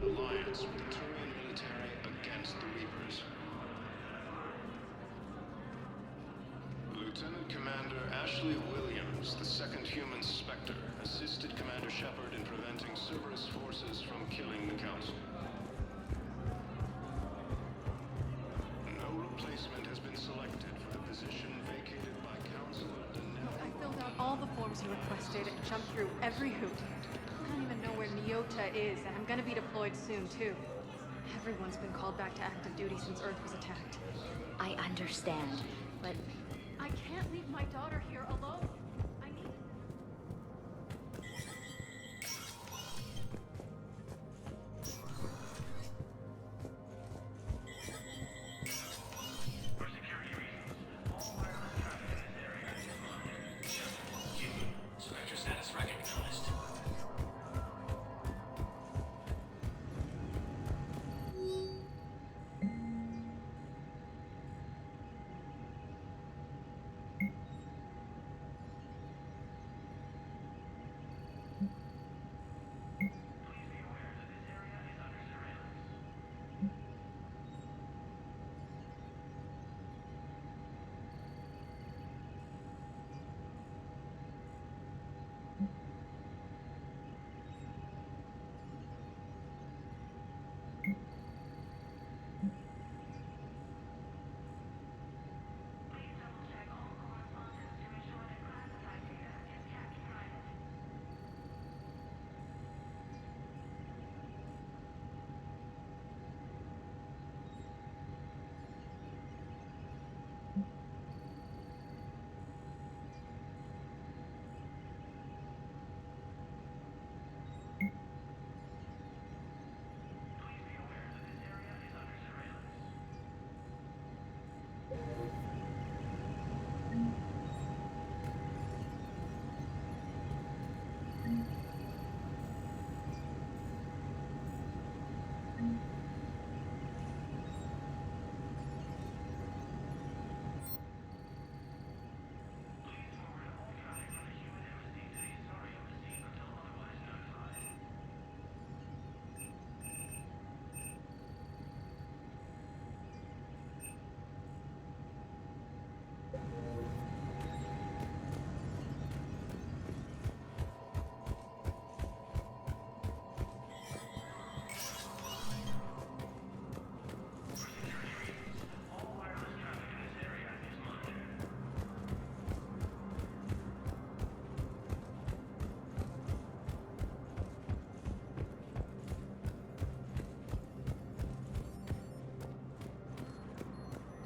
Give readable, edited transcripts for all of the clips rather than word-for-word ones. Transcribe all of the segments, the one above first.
Alliance with the Turian military against the Reapers. Lieutenant Commander Ashley Williams, the second human Spectre, assisted Commander Shepard in preventing Cerberus forces from killing the Council. No replacement has been selected for the position vacated by Councilor Denell. I filled out all the forms you requested and jumped through every hoop. I don't even know where Nyota is, and I'm gonna be deployed soon, too. Everyone's been called back to active duty since Earth was attacked. I understand, but I can't leave my daughter here alone. I need... For security reasons, all wireless traffic in this area is monitored. Spectre status recognized.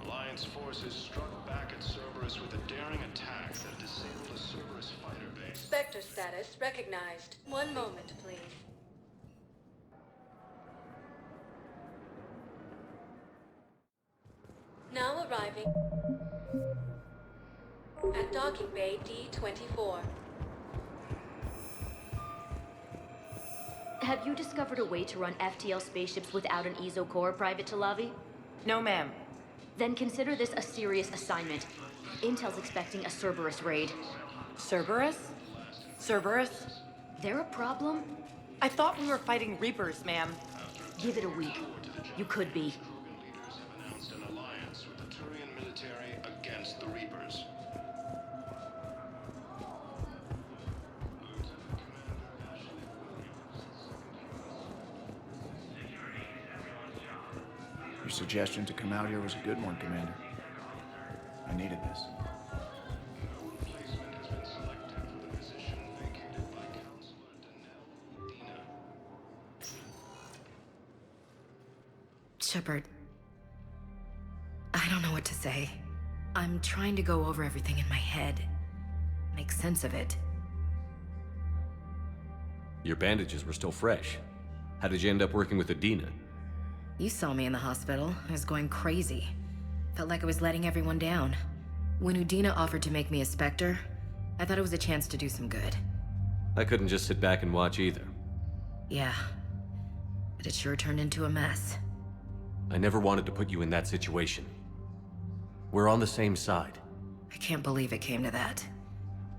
Alliance forces struck back at Cerberus with a daring attack that disabled a Cerberus fighter base. Spectre status recognized. One moment, please. Now arriving at docking bay D-24. have you discovered a way to run FTL spaceships without an ESO core, Private Talavi? No, ma'am. Then consider this a serious assignment. Intel's expecting a Cerberus raid. Cerberus? Cerberus? They're a problem? I thought we were fighting Reapers, ma'am. Give it a week. You could be. Leaders have announced an alliance with the Turian military against the Reapers. Your suggestion to come out here was a good one, Commander. I needed this. No replacement has been selected for the position vacated by Councilor Denell Dina. Shepard, I don't know what to say. I'm trying to go over everything in my head. Make sense of it. Your bandages were still fresh. How did you end up working with Adina? You saw me in the hospital. I was going crazy. Felt like I was letting everyone down. When Udina offered to make me a Spectre, I thought it was a chance to do some good. I couldn't just sit back and watch either. Yeah. But it sure turned into a mess. I never wanted to put you in that situation. We're on the same side. I can't believe it came to that.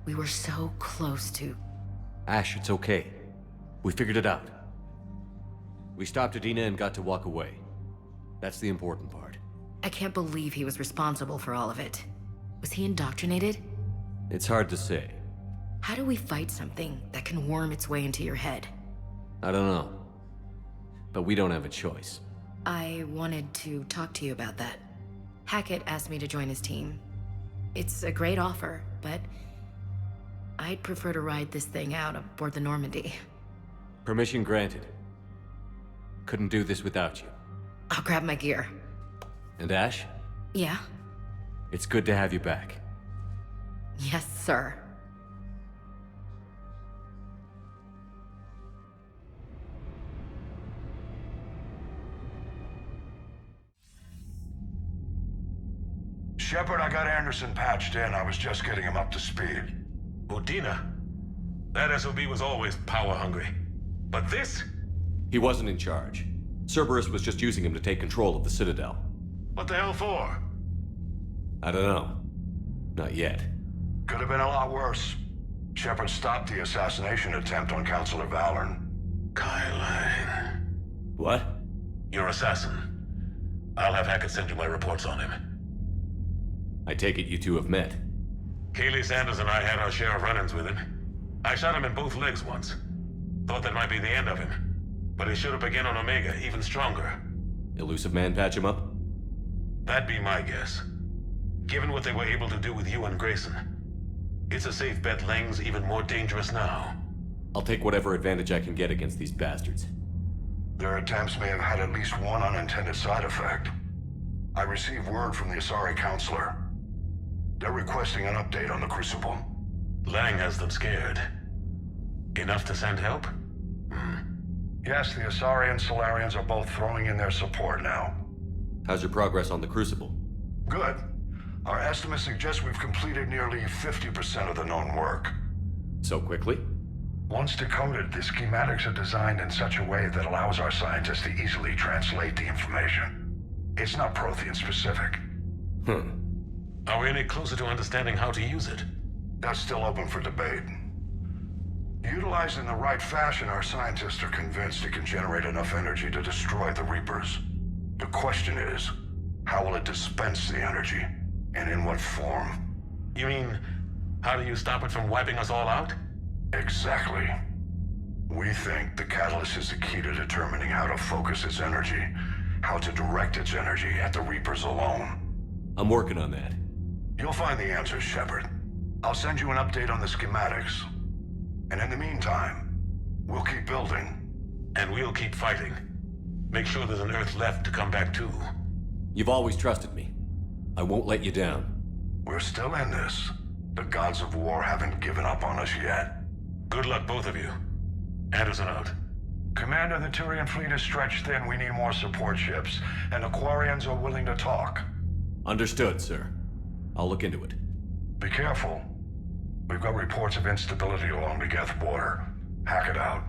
We were so close to... Ash, it's okay. We figured it out. We stopped Adina and got to walk away. That's the important part. I can't believe he was responsible for all of it. Was he indoctrinated? It's hard to say. How do we fight something that can worm its way into your head? I don't know. But we don't have a choice. I wanted to talk to you about that. Hackett asked me to join his team. It's a great offer, but I'd prefer to ride this thing out aboard the Normandy. Permission granted. Couldn't do this without you. I'll grab my gear. And Ash? Yeah? It's good to have you back. Yes, sir. Shepard, I got Anderson patched in. I was just getting him up to speed. Udina? That SOB was always power-hungry. But this? He wasn't in charge. Cerberus was just using him to take control of the Citadel. What the hell for? I don't know. Not yet. Could have been a lot worse. Shepard stopped the assassination attempt on Councilor Valorn. Kai Lang. What? Your assassin. I'll have Hackett send you my reports on him. I take it you two have met. Kaylee Sanders and I had our share of run-ins with him. I shot him in both legs once. Thought that might be the end of him. But he showed up again on Omega, even stronger. Elusive Man patch him up? That'd be my guess. Given what they were able to do with you and Grayson. It's a safe bet Lang's even more dangerous now. I'll take whatever advantage I can get against these bastards. Their attempts may have had at least one unintended side effect. I received word from the Asari Counselor. They're requesting an update on the Crucible. Lang has them scared. Enough to send help? Yes, the Asari and Solarians are both throwing in their support now. How's your progress on the Crucible? Good. Our estimates suggest we've completed nearly 50% of the known work. So quickly? Once decoded, the schematics are designed in such a way that allows our scientists to easily translate the information. It's not Prothean specific. Are we any closer to understanding how to use it? That's still open for debate. Utilized in the right fashion, our scientists are convinced it can generate enough energy to destroy the Reapers. The question is, how will it dispense the energy? And in what form? You mean, how do you stop it from wiping us all out? Exactly. We think the catalyst is the key to determining how to focus its energy, how to direct its energy at the Reapers alone. I'm working on that. You'll find the answers, Shepard. I'll send you an update on the schematics. And in the meantime, we'll keep building. And we'll keep fighting. Make sure there's an Earth left to come back to. You've always trusted me. I won't let you down. We're still in this. The gods of war haven't given up on us yet. Good luck, both of you. Anderson out. Commander, the Turian fleet is stretched thin. We need more support ships. And the Quarians are willing to talk. Understood, sir. I'll look into it. Be careful. We've got reports of instability along the Geth border. Hack it out.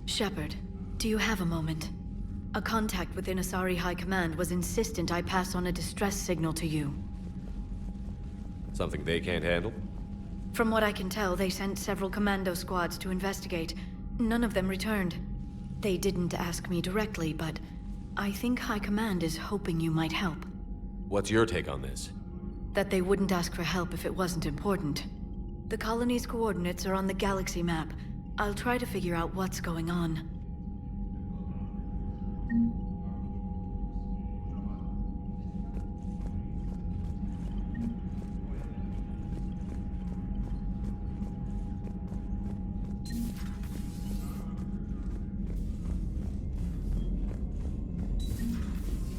Shepard, do you have a moment? A contact within Asari High Command was insistent I pass on a distress signal to you. Something they can't handle? From what I can tell, they sent several commando squads to investigate. None of them returned. They didn't ask me directly, but I think High Command is hoping you might help. What's your take on this? That they wouldn't ask for help if it wasn't important. The colony's coordinates are on the galaxy map. I'll try to figure out what's going on.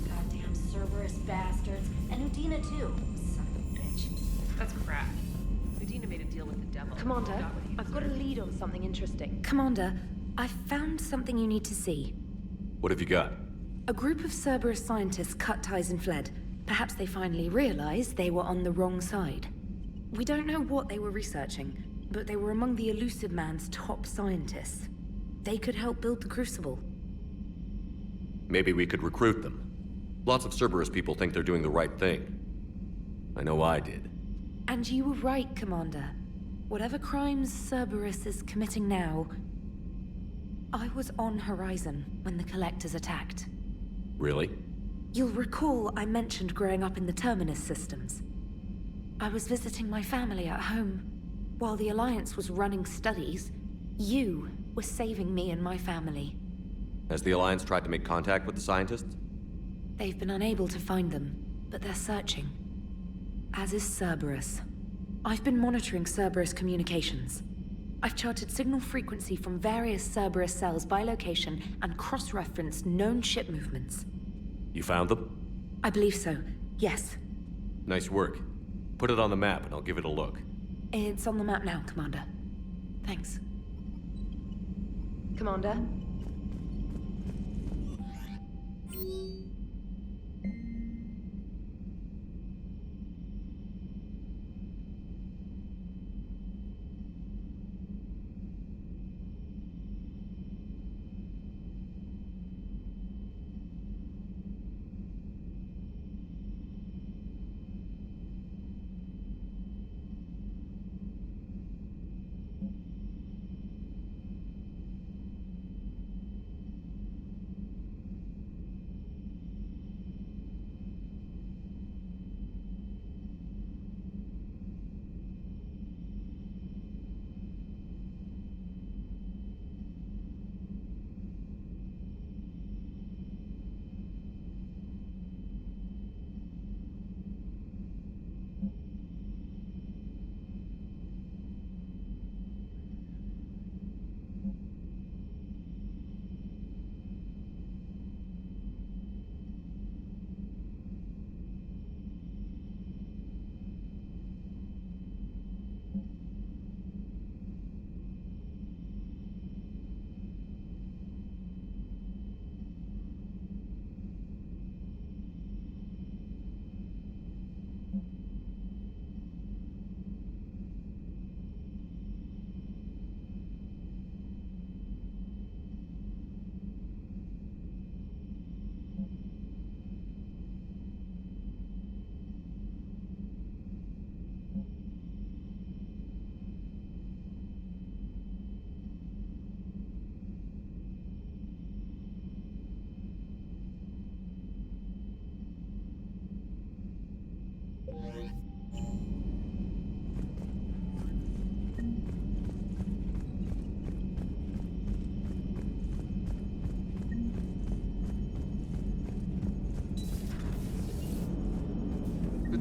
Goddamn Cerberus bastards. And Udina too. Son of a bitch. That's crap. Udina made a deal with the devil. Commander, Got what he I've got a deserved. lead on something interesting. Commander, I found something you need to see. What have you got? A group of Cerberus scientists cut ties and fled. Perhaps they finally realized they were on the wrong side. We don't know what they were researching, but they were among the Elusive Man's top scientists. They could help build the Crucible. Maybe we could recruit them. Lots of Cerberus people think they're doing the right thing. I know I did. And you were right, Commander. Whatever crimes Cerberus is committing now, I was on Horizon when the Collectors attacked. Really? You'll recall I mentioned growing up in the Terminus systems. I was visiting my family at home. While the Alliance was running studies, you were saving me and my family. Has the Alliance tried to make contact with the scientists? They've been unable to find them, but they're searching. As is Cerberus. I've been monitoring Cerberus communications. I've charted signal frequency from various Cerberus cells by location and cross-referenced known ship movements. You found them? I believe so, yes. Nice work. Put it on the map and I'll give it a look. It's on the map now, Commander. Thanks. Commander?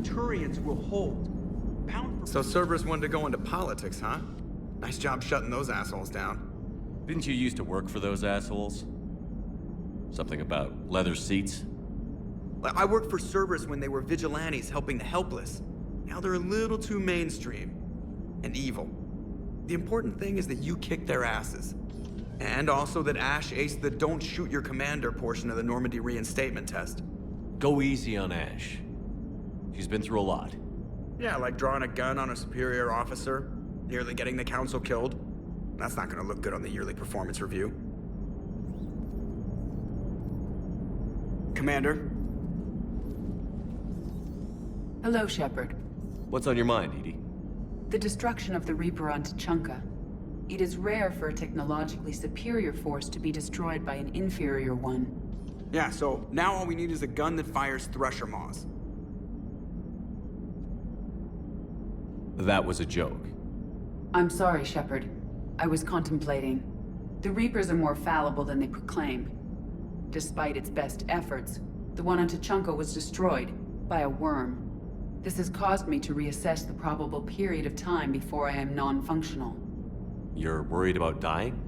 Turians will hold. So Cerberus wanted to go into politics, huh? Nice job shutting those assholes down. Didn't you used to work for those assholes? Something about leather seats? I worked for Cerberus when they were vigilantes helping the helpless. Now they're a little too mainstream. And evil. The important thing is that you kicked their asses. And also that Ash aced the don't shoot your commander portion of the Normandy reinstatement test. Go easy on Ash. She's been through a lot. Yeah, like drawing a gun on a superior officer, nearly getting the council killed. That's not gonna look good on the yearly performance review. Commander? Hello, Shepard. What's on your mind, Edie? The destruction of the Reaper on Tuchanka. It is rare for a technologically superior force to be destroyed by an inferior one. Yeah, so now all we need is a gun that fires Thresher Maws. That was a joke. I'm sorry, Shepard. I was contemplating. The Reapers are more fallible than they proclaim. Despite its best efforts, the one on Tuchanka was destroyed by a worm. This has caused me to reassess the probable period of time before I am non-functional. You're worried about dying?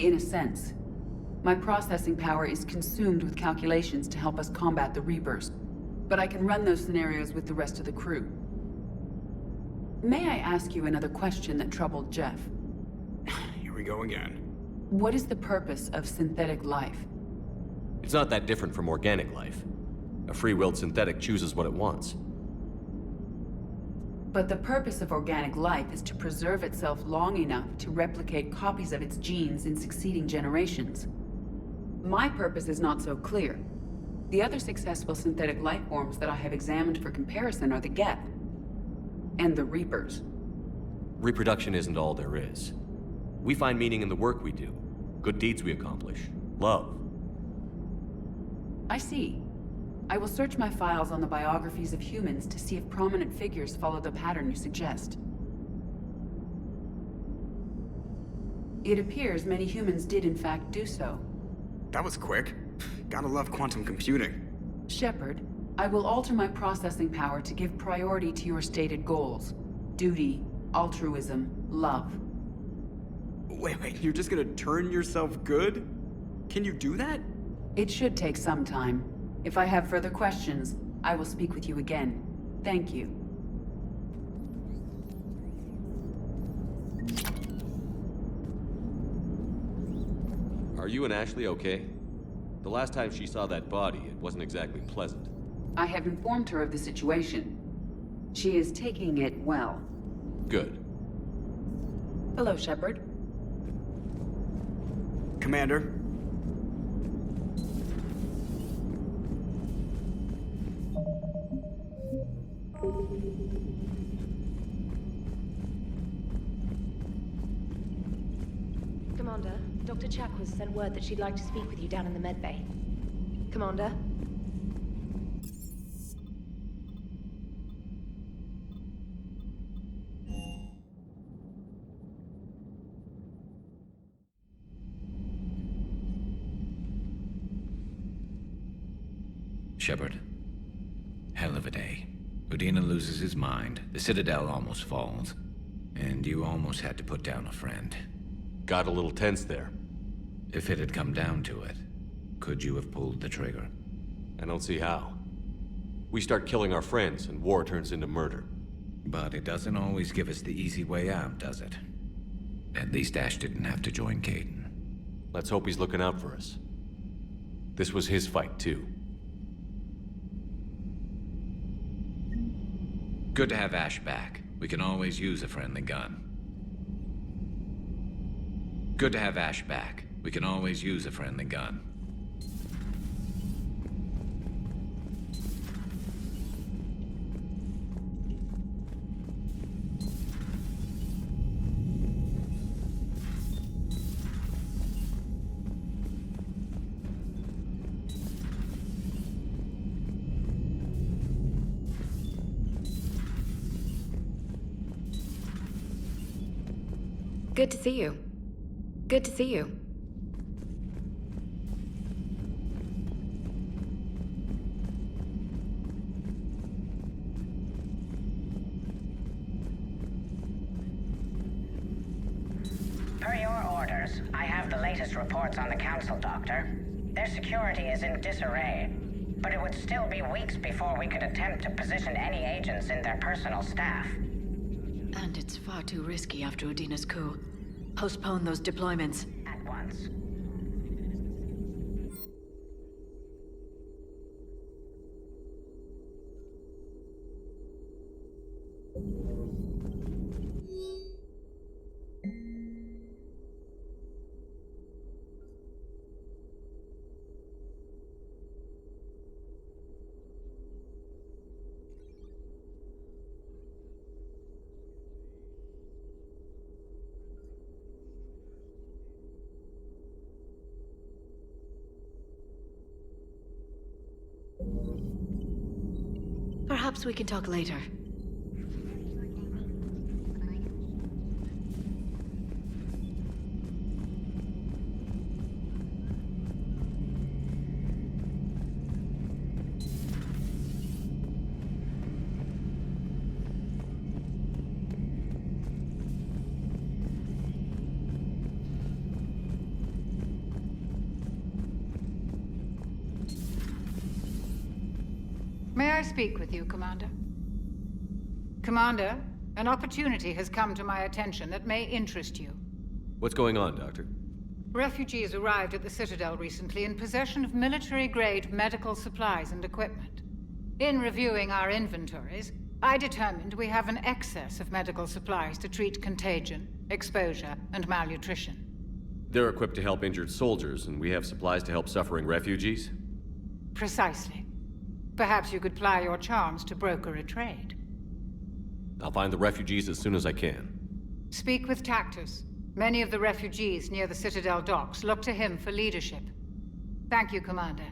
In a sense. My processing power is consumed with calculations to help us combat the Reapers. But I can run those scenarios with the rest of the crew. May I ask you another question that troubled Jeff? Here we go again. What is the purpose of synthetic life? It's not that different from organic life. A free-willed synthetic chooses what it wants. But the purpose of organic life is to preserve itself long enough to replicate copies of its genes in succeeding generations. My purpose is not so clear. The other successful synthetic life forms that I have examined for comparison are the Geth and the Reapers. Reproduction isn't all there is. We find meaning in the work we do, good deeds we accomplish, love. I see. I will search my files on the biographies of humans to see if prominent figures follow the pattern you suggest. It appears many humans did in fact do so. That was quick. Gotta love quantum computing. Shepard, I will alter my processing power to give priority to your stated goals. Duty, altruism, love. Wait, you're just gonna turn yourself good? Can you do that? It should take some time. If I have further questions, I will speak with you again. Thank you. Are you and Ashley okay? The last time she saw that body, it wasn't exactly pleasant. I have informed her of the situation. She is taking it well. Good. Hello, Shepard. Commander. Commander, Dr. Chakwas sent word that she'd like to speak with you down in the med bay. Commander? Shepard. Hell of a day. Udina loses his mind, the Citadel almost falls, and you almost had to put down a friend. Got a little tense there. If it had come down to it, could you have pulled the trigger? I don't see how. We start killing our friends, and war turns into murder. But it doesn't always give us the easy way out, does it? At least Ash didn't have to join Caden. Let's hope he's looking out for us. This was his fight, too. Good to have Ash back. We can always use a friendly gun. Good to have Ash back. We can always use a friendly gun. Good to see you. Good to see you. Per your orders, I have the latest reports on the Council, Doctor. Their security is in disarray, but it would still be weeks before we could attempt to position any agents in their personal staff. And it's far too risky after Udina's coup. Postpone those deployments. At once. Perhaps we can talk later. May I speak with you, Commander? Commander, an opportunity has come to my attention that may interest you. What's going on, Doctor? Refugees arrived at the Citadel recently in possession of military-grade medical supplies and equipment. In reviewing our inventories, I determined we have an excess of medical supplies to treat contagion, exposure, and malnutrition. They're equipped to help injured soldiers, and we have supplies to help suffering refugees? Precisely. Perhaps you could ply your charms to broker a trade. I'll find the refugees as soon as I can. Speak with Tactus. Many of the refugees near the Citadel docks look to him for leadership. Thank you, Commander.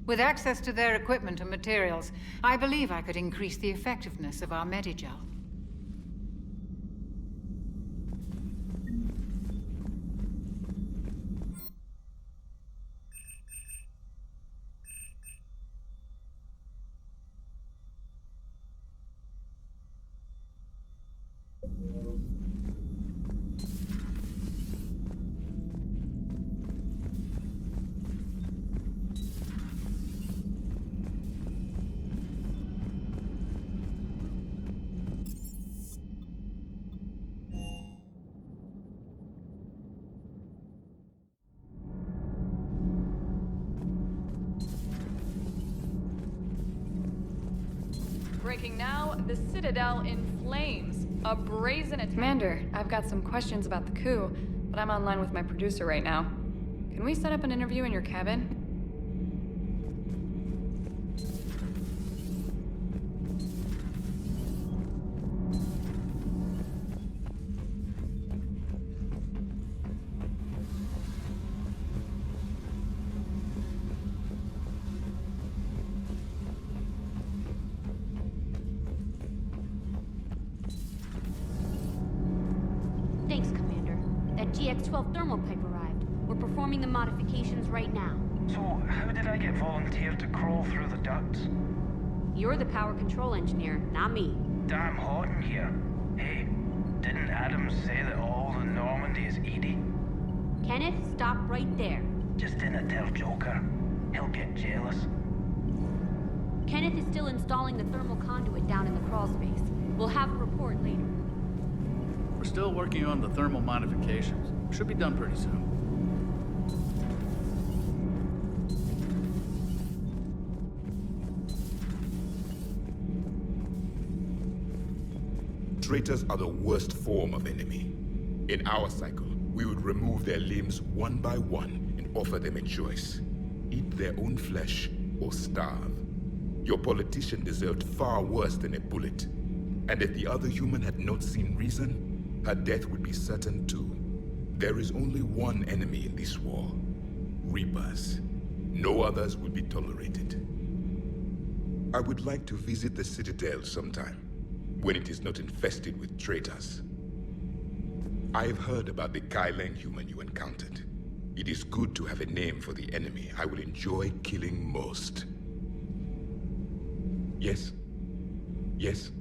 With access to their equipment and materials, I believe I could increase the effectiveness of our Medigel. Breaking now, the Citadel in flames. A brazen attack. Commander, I've got some questions about the coup, but I'm online with my producer right now. Can we set up an interview in your cabin? Thanks, Commander. That GX-12 thermal pipe arrived. We're performing the modifications right now. So, how did I get volunteered to crawl through the ducts? You're the power control engineer, not me. Damn hot in here. Hey, didn't Adams say that all the Normandy is Edie? Kenneth, stop right there. Just didn't tell Joker. He'll get jealous. Kenneth is still installing the thermal conduit down in the crawl space. We'll have a report later. We're still working on the thermal modifications. Should be done pretty soon. Traitors are the worst form of enemy. In our cycle, we would remove their limbs one by one and offer them a choice. Eat their own flesh or starve. Your politician deserved far worse than a bullet. And if the other human had not seen reason, her death would be certain too. There is only one enemy in this war. Reapers. No others would be tolerated. I would like to visit the Citadel sometime, when it is not infested with traitors. I've heard about the Kyleng human you encountered. It is good to have a name for the enemy I will enjoy killing most. Yes? Yes?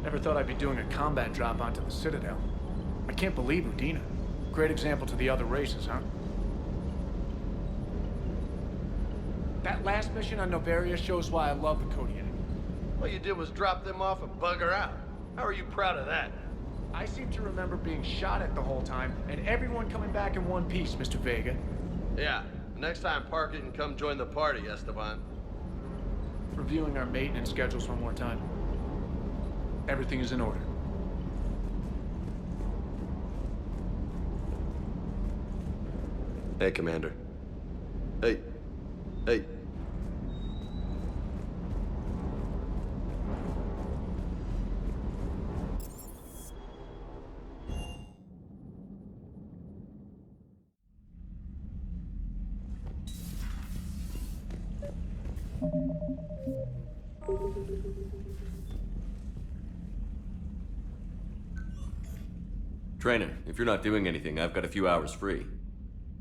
Never thought I'd be doing a combat drop onto the Citadel. I can't believe Udina. Great example to the other races, huh? That last mission on Noveria shows why I love the Kodiak. All you did was drop them off and bugger out. How are you proud of that? I seem to remember being shot at the whole time, and everyone coming back in one piece, Mr. Vega. Yeah, next time park it and come join the party, Esteban. Reviewing our maintenance schedules one more time. Everything is in order. Hey, Commander. Hey. Hey. Trainer, if you're not doing anything, I've got a few hours free.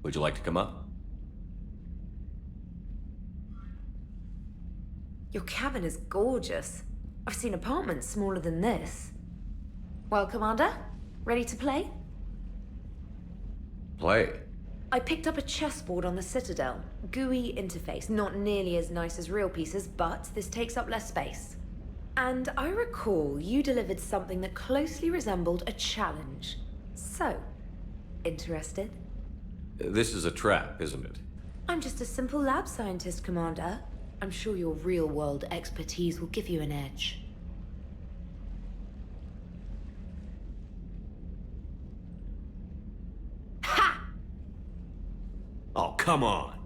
Would you like to come up? Your cabin is gorgeous. I've seen apartments smaller than this. Well, Commander, ready to play? Play? I picked up a chessboard on the Citadel. GUI interface, not nearly as nice as real pieces, but this takes up less space. And I recall you delivered something that closely resembled a challenge. So, interested? This is a trap, isn't it? I'm just a simple lab scientist, Commander. I'm sure your real-world expertise will give you an edge. Ha! Oh, come on!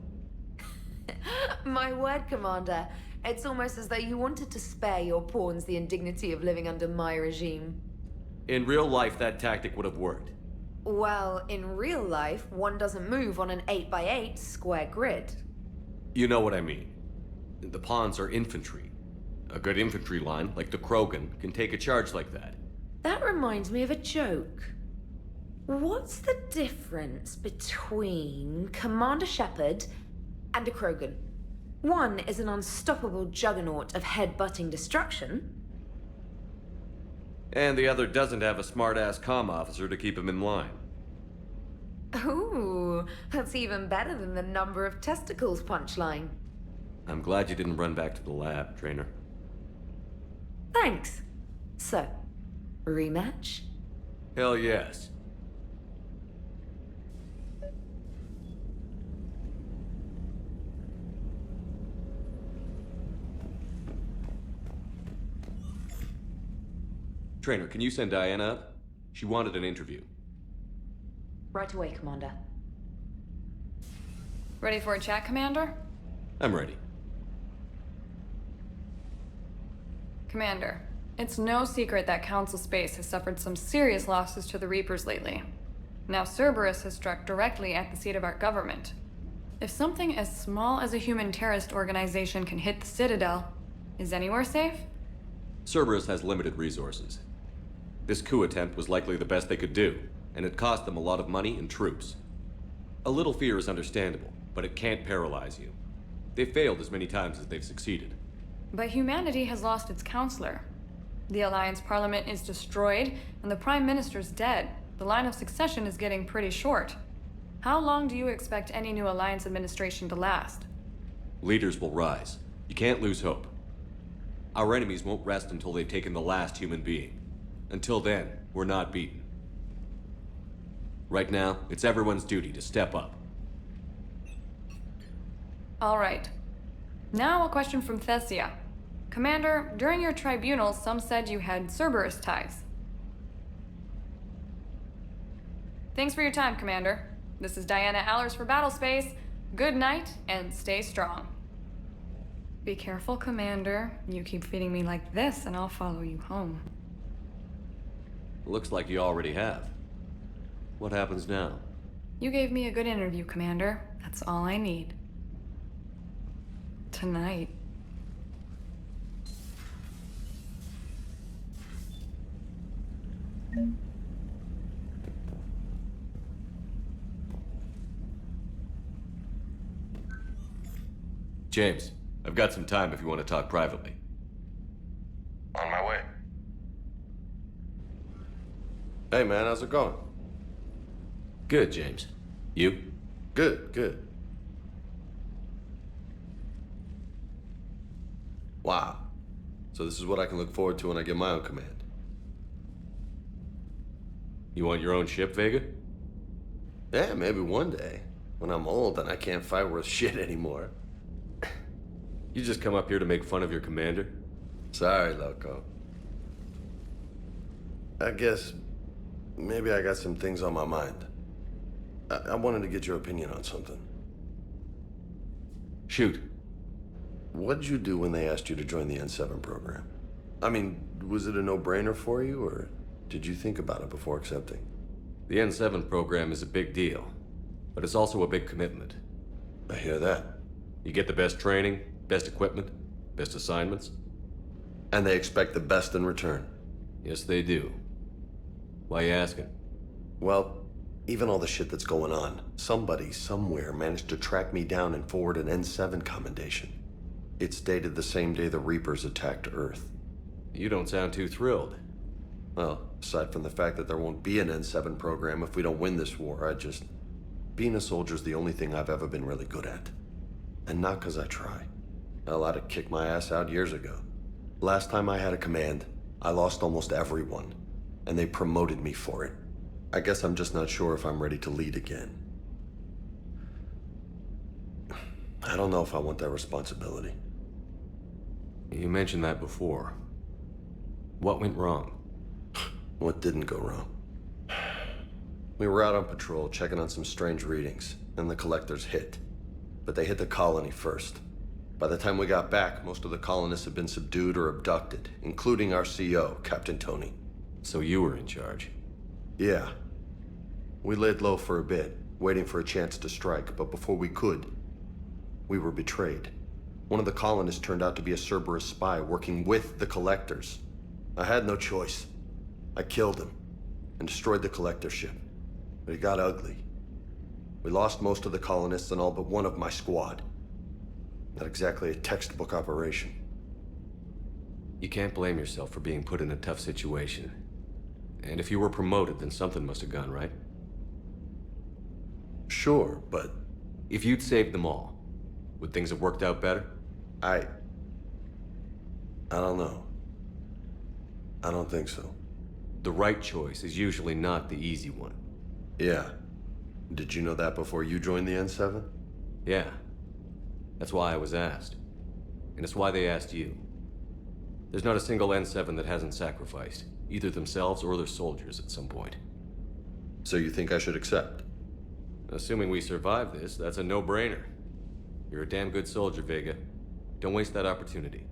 My word, Commander. It's almost as though you wanted to spare your pawns the indignity of living under my regime. In real life, that tactic would have worked. Well, in real life, one doesn't move on an 8x8 square grid. You know what I mean. The pawns are infantry. A good infantry line, like the Krogan, can take a charge like that. That reminds me of a joke. What's the difference between Commander Shepard and a Krogan? One is an unstoppable juggernaut of head-butting destruction. And the other doesn't have a smart-ass comm officer to keep him in line. Ooh, that's even better than the number of testicles punchline. I'm glad you didn't run back to the lab, Trainer. Thanks. So, rematch? Hell yes. Trainer, can you send Diana up? She wanted an interview. Right away, Commander. Ready for a chat, Commander? I'm ready. Commander, it's no secret that Council Space has suffered some serious losses to the Reapers lately. Now Cerberus has struck directly at the seat of our government. If something as small as a human terrorist organization can hit the Citadel, is anywhere safe? Cerberus has limited resources. This coup attempt was likely the best they could do, and it cost them a lot of money and troops. A little fear is understandable, but it can't paralyze you. They've failed as many times as they've succeeded. But humanity has lost its counselor. The Alliance Parliament is destroyed, and the Prime Minister's dead. The line of succession is getting pretty short. How long do you expect any new Alliance administration to last? Leaders will rise. You can't lose hope. Our enemies won't rest until they've taken the last human being. Until then, we're not beaten. Right now, it's everyone's duty to step up. All right. Now a question from Thessia. Commander, during your tribunal, some said you had Cerberus ties. Thanks for your time, Commander. This is Diana Allers for Battlespace. Good night, and stay strong. Be careful, Commander. You keep feeding me like this, and I'll follow you home. Looks like you already have. What happens now? You gave me a good interview, Commander. That's all I need. Tonight. James, I've got some time if you want to talk privately. On my way. Hey man, how's it going? Good, James. You? Good, good. Wow. So this is what I can look forward to when I get my own command. You want your own ship, Vega? Yeah, maybe one day. When I'm old and I can't fight worth shit anymore. You just come up here to make fun of your commander? Sorry, Loco. I guess maybe I got some things on my mind. I wanted to get your opinion on something. Shoot. What'd you do when they asked you to join the N7 program? I mean, was it a no-brainer for you, or did you think about it before accepting? The N7 program is a big deal, but it's also a big commitment. I hear that. You get the best training, best equipment, best assignments. And they expect the best in return. Yes, they do. Why you asking? Well, even all the shit that's going on, somebody somewhere managed to track me down and forward an N7 commendation. It's dated the same day the Reapers attacked Earth. You don't sound too thrilled. Well, aside from the fact that there won't be an N7 program if we don't win this war, being a soldier's the only thing I've ever been really good at. And not 'cause I try. Hell, I'd have kicked my ass out years ago. Last time I had a command, I lost almost everyone, and they promoted me for it. I guess I'm just not sure if I'm ready to lead again. I don't know if I want that responsibility. You mentioned that before. What went wrong? What didn't go wrong? We were out on patrol, checking on some strange readings, and the collectors hit. But they hit the colony first. By the time we got back, most of the colonists had been subdued or abducted, including our CO, Captain Tony. So you were in charge? Yeah. We laid low for a bit, waiting for a chance to strike, but before we could, we were betrayed. One of the colonists turned out to be a Cerberus spy working with the collectors. I had no choice. I killed him and destroyed the collector ship. But it got ugly. We lost most of the colonists and all but one of my squad. Not exactly a textbook operation. You can't blame yourself for being put in a tough situation. And if you were promoted, then something must have gone right. Sure, but... If you'd saved them all, would things have worked out better? I don't know. I don't think so. The right choice is usually not the easy one. Yeah. Did you know that before you joined the N7? Yeah. That's why I was asked. And it's why they asked you. There's not a single N7 that hasn't sacrificed, either themselves or their soldiers at some point. So you think I should accept? Assuming we survive this, that's a no-brainer. You're a damn good soldier, Vega. Don't waste that opportunity.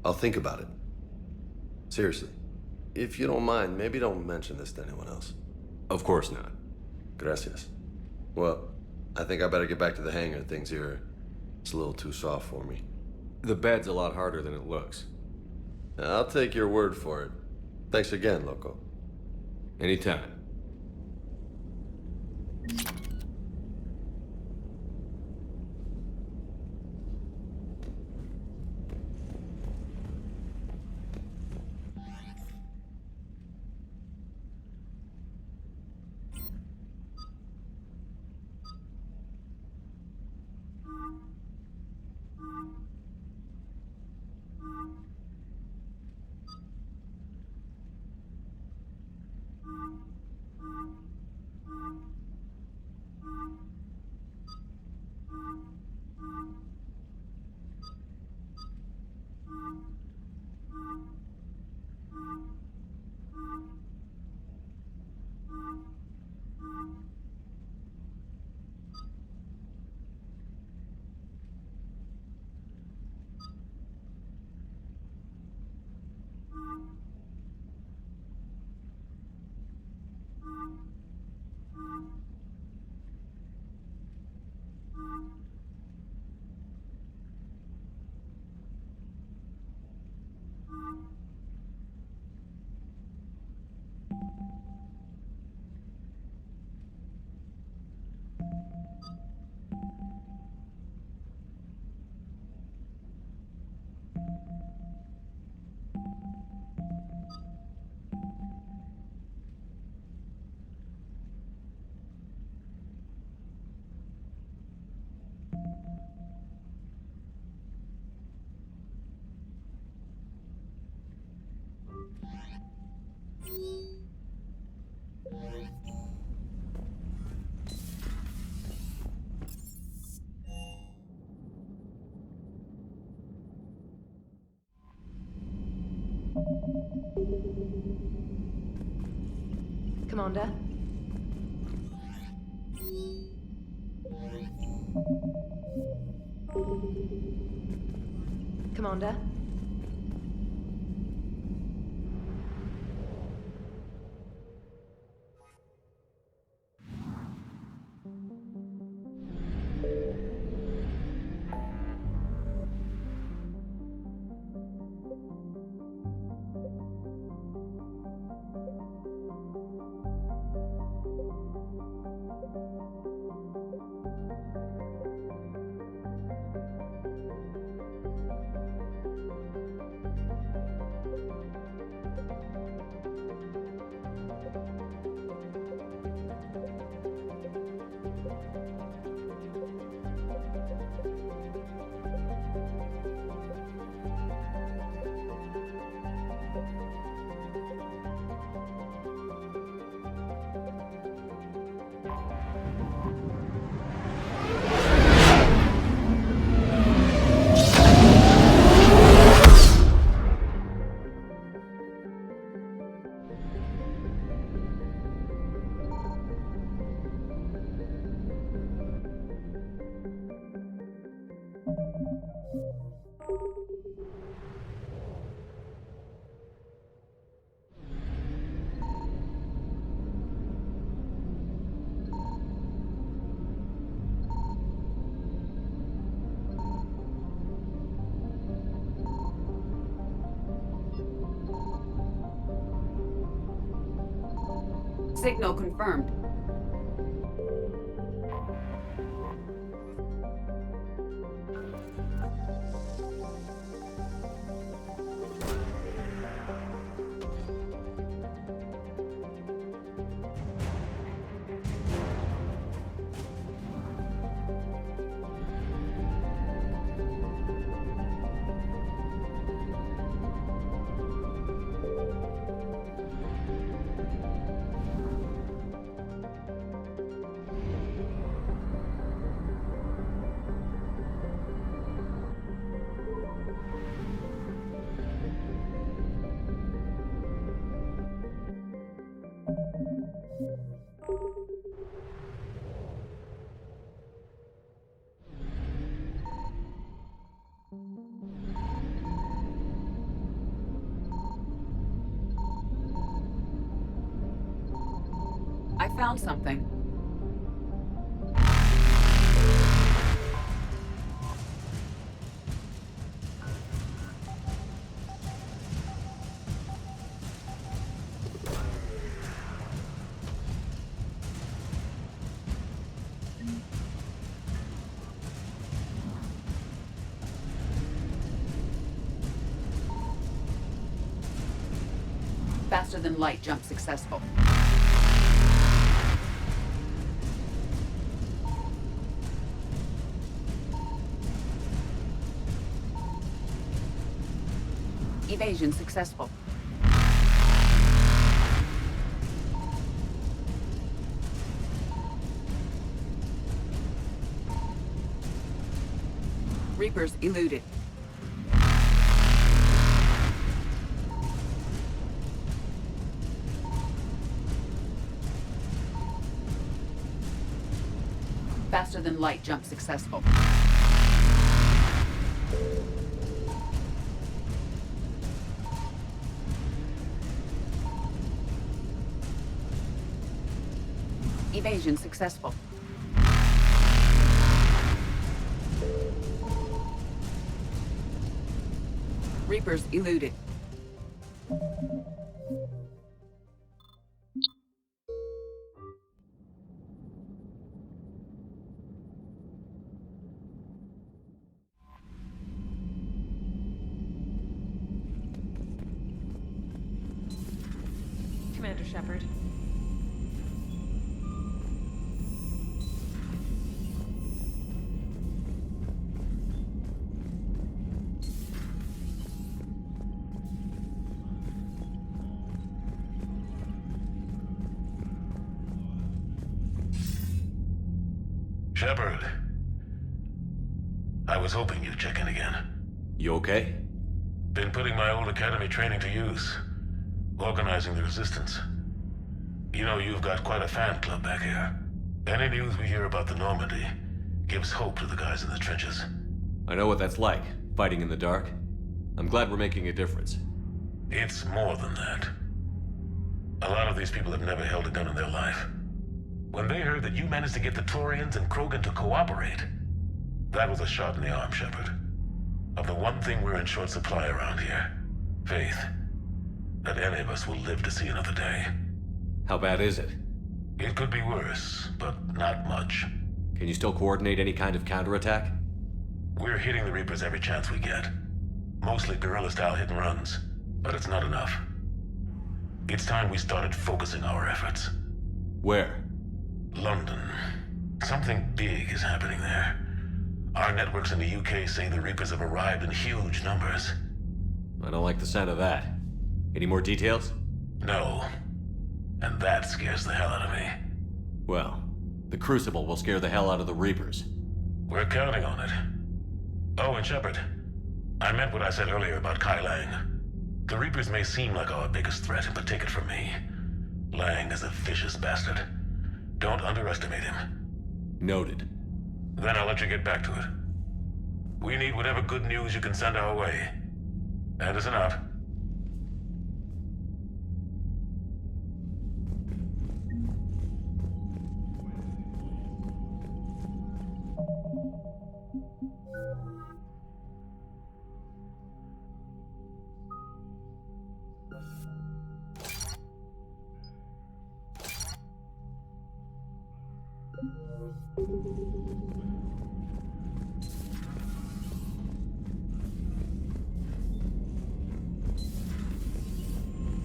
I'll think about it. Seriously. If you don't mind, maybe don't mention this to anyone else. Of course not. Gracias. Well, I think I better get back to the hangar. Things here, it's a little too soft for me. The bed's a lot harder than it looks. I'll take your word for it. Thanks again, Loco. Anytime. Commander? Commander? Signal confirmed. I found something. Faster than light jump successful. Evasion successful. Reapers eluded. Faster than light jump successful. Evasion successful. Reapers eluded. Commander Shepard. Shepard. I was hoping you'd check in again. You okay? Been putting my old academy training to use. Organizing the resistance. You know, you've got quite a fan club back here. Any news we hear about the Normandy gives hope to the guys in the trenches. I know what that's like, fighting in the dark. I'm glad we're making a difference. It's more than that. A lot of these people have never held a gun in their life. When they heard that you managed to get the Turians and Krogan to cooperate, that was a shot in the arm, Shepard. Of the one thing we're in short supply around here, faith. That any of us will live to see another day. How bad is it? It could be worse, but not much. Can you still coordinate any kind of counterattack? We're hitting the Reapers every chance we get. Mostly guerrilla-style hit-and-runs, but it's not enough. It's time we started focusing our efforts. Where? London. Something big is happening there. Our networks in the UK say the Reapers have arrived in huge numbers. I don't like the sound of that. Any more details? No. And that scares the hell out of me. Well, the Crucible will scare the hell out of the Reapers. We're counting on it. Oh, and Shepard, I meant what I said earlier about Kai Lang. The Reapers may seem like our biggest threat, but take it from me. Lang is a vicious bastard. Don't underestimate him. Noted. Then I'll let you get back to it. We need whatever good news you can send our way. Anderson out.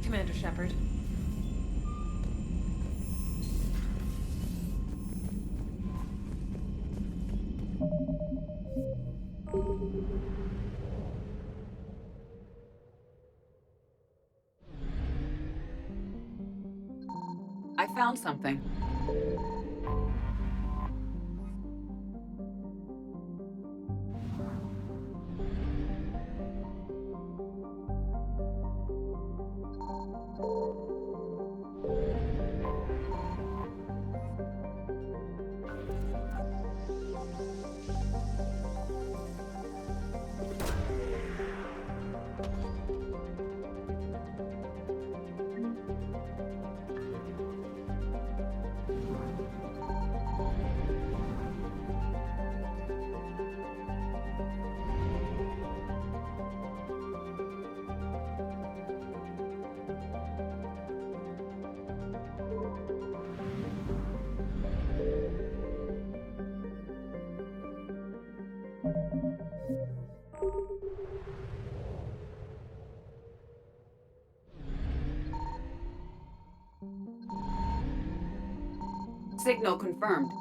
Commander Shepard. I found something. Signal confirmed.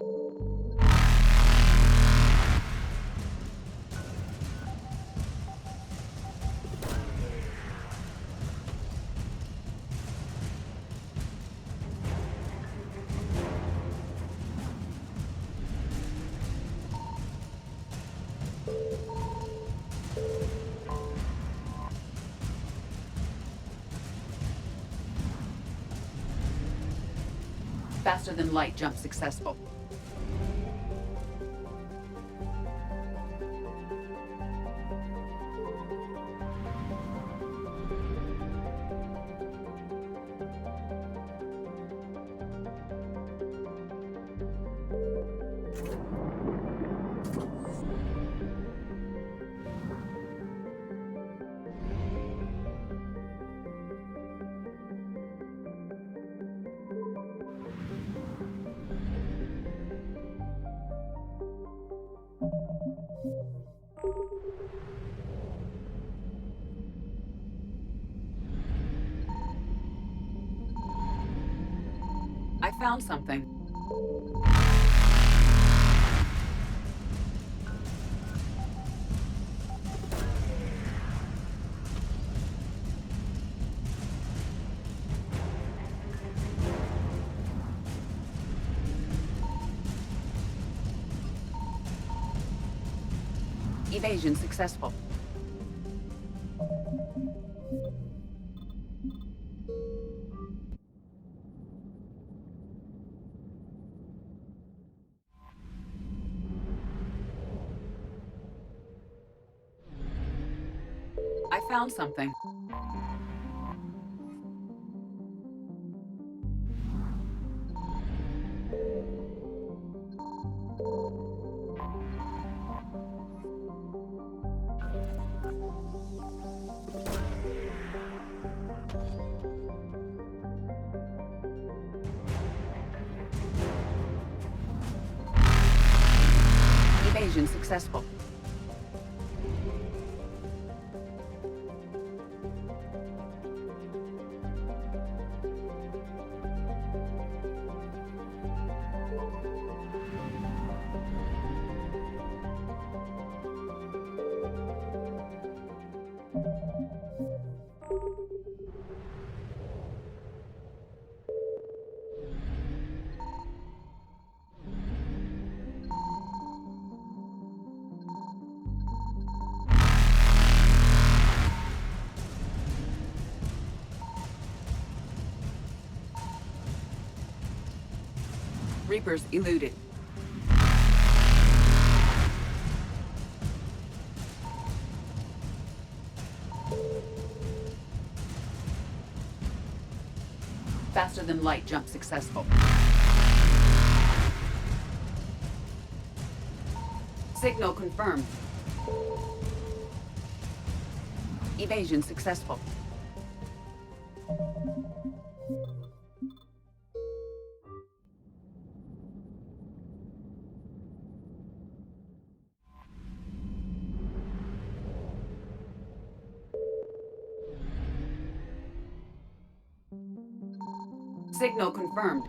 Faster than light jump successful. I found something. Evasion successful. found something. Evasion successful. Reapers eluded. Faster than light jump successful. Signal confirmed. Evasion successful. Signal confirmed.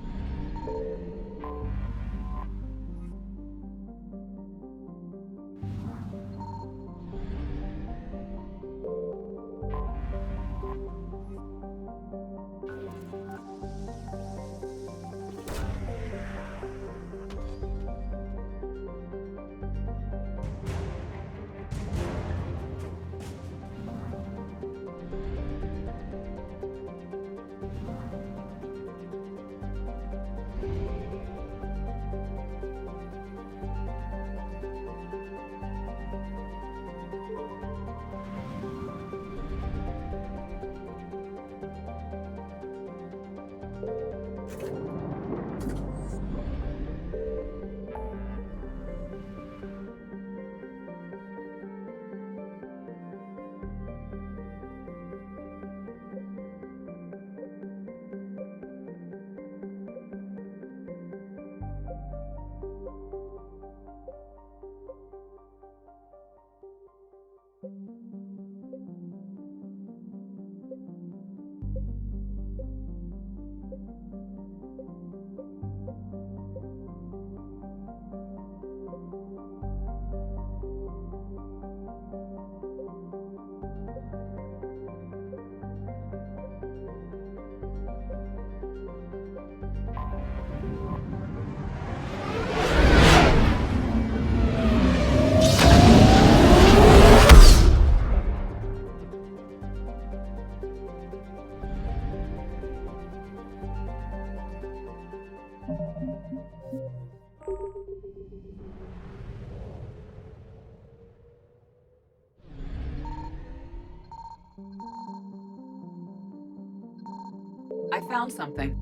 I found something.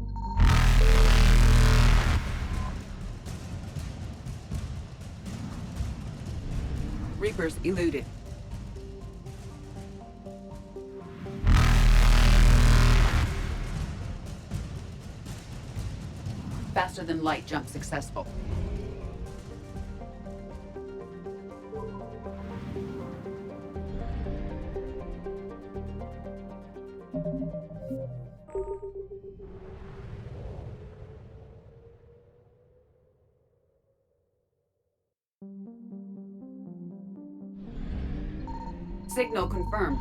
Reapers eluded. Faster than light jump successful. Signal confirmed.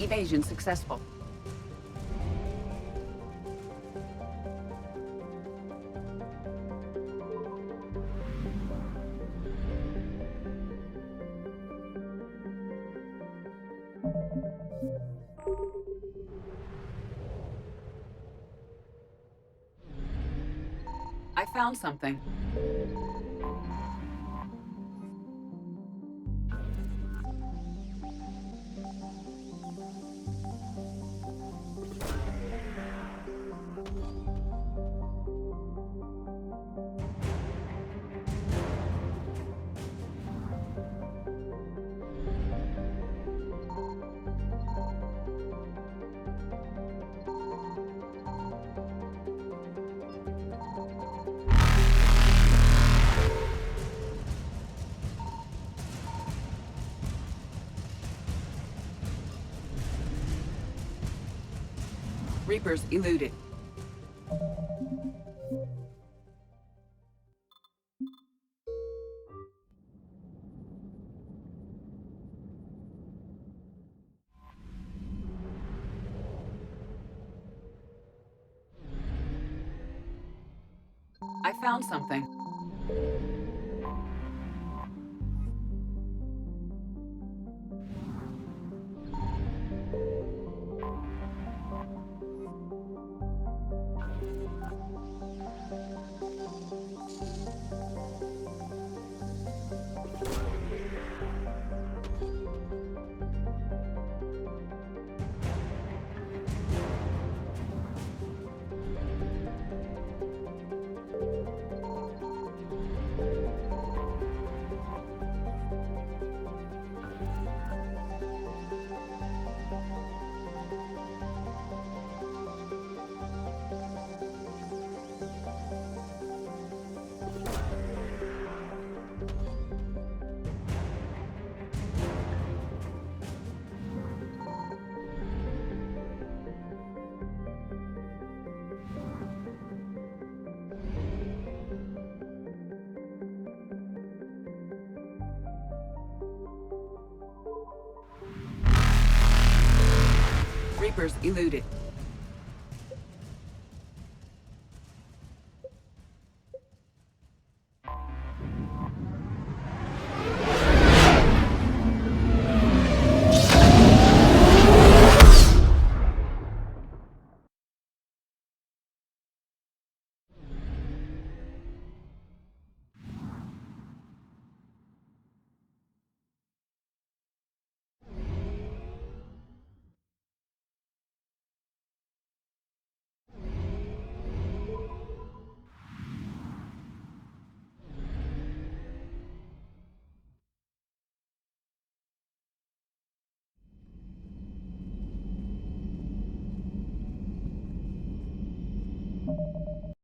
Evasion successful. I found something. Reapers eluded. I found something. Reapers eluded.